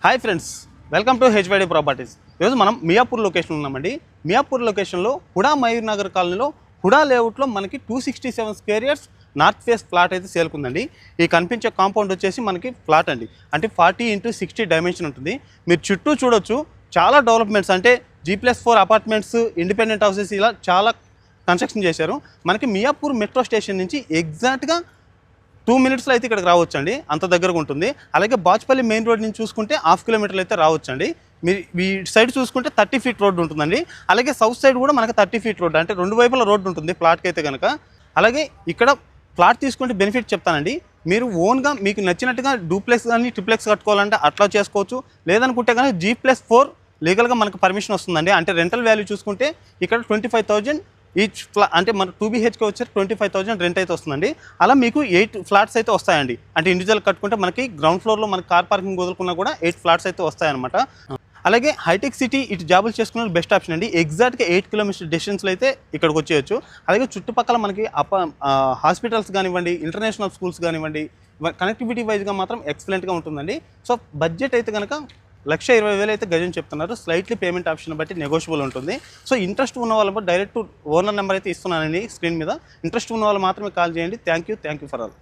Hi friends, welcome to HYD Properties. ఈరోజు మనం Miyapur location ఉన్నామండి. మియాపూర్ లొకేషన్లో హుడా మయూర్ నగర్ కాలనీలో హుడా లేఅవుట్లో మనకి 267 square years north face flat అయితే సేల్కుందండి. ఈ కనిపించే కాంపౌండ్ వచ్చేసి మనకి ఫ్లాట్ అండి, అంటే 40x60 డైమెన్షన్ ఉంటుంది. మీరు చుట్టూ చూడొచ్చు, చాలా డెవలప్మెంట్స్ అంటే G+4 అపార్ట్మెంట్స్, ఇండిపెండెంట్ హౌసెస్ ఇలా చాలా కన్స్ట్రక్షన్ చేశారు. మనకి మియాపూర్ మెట్రో స్టేషన్ నుంచి ఎగ్జాక్ట్గా 2 minutesలో అయితే ఇక్కడికి రావచ్చండి, అంత దగ్గరగా ఉంటుంది. అలాగే బాచ్పల్లి మెయిన్ రోడ్ నుంచి చూసుకుంటే 1/2 kilometer అయితే రావచ్చండి. మీరు ఈ సైడ్ చూసుకుంటే 30 feet రోడ్ ఉంటుందండి. అలాగే సౌత్ సైడ్ కూడా మనకి 30 feet రోడ్, అంటే రెండు వైపుల రోడ్డు ఉంటుంది ప్లాట్కి అయితే కనుక. అలాగే ఇక్కడ ప్లాట్ తీసుకుంటే బెనిఫిట్ చెప్తానండి. మీరు ఓన్గా మీకు నచ్చినట్టుగా డూప్లెక్స్ కానీ ట్రిప్లెక్స్ కట్టుకోవాలంటే అట్లా చేసుకోవచ్చు. లేదనుకుంటే కానీ G+4 లీగల్గా మనకు పర్మిషన్ వస్తుందండి. అంటే రెంటల్ వాల్యూ చూసుకుంటే ఇక్కడ 25,000 ఈచ్ అంటే మన 2 BHK వచ్చేసి 25,000 రెంట్ అయితే వస్తుందండి. అలా మీకు 8 ఫ్లాట్స్ అయితే వస్తాయండి. అంటే ఇండివిజువల్ కట్టుకుంటే మనకి గ్రౌండ్ ఫ్లోర్లో మనకి కార్ పార్కింగ్ వదులుకున్నా కూడా 8 ఫ్లాట్స్ అయితే వస్తాయన్నమాట. అలాగే హైటెక్ సిటీ ఇటు జాబులు చేసుకున్న బెస్ట్ ఆప్షన్ అండి. ఎగ్జాక్ట్గా 8 kilometers డిస్టెన్స్లో అయితే ఇక్కడికి వచ్చేయచ్చు. అలాగే చుట్టుపక్కల మనకి హాస్పిటల్స్ కానివ్వండి, ఇంటర్నేషనల్ స్కూల్స్ కానివ్వండి, కనెక్టివిటీ వైజ్గా మాత్రం ఎక్సలెంట్గా ఉంటుందండి. సో బడ్జెట్ అయితే కనుక 1,20,000 అయితే గజం చెప్తున్నారు. స్లైట్లీ పేమెంట్ ఆప్షన్ బట్టి నెగోషియబుల్ ఉంటుంది. సో ఇంట్రెస్ట్ ఉన్న వాళ్ళు డైరెక్ట్ ఓనర్ నెంబర్ అయితే ఇస్తున్నానండి స్క్రీన్ మీద. ఇంట్రెస్ట్ ఉన్న వాళ్ళు మాత్రమే కాల్ చేయండి. Thank you for all.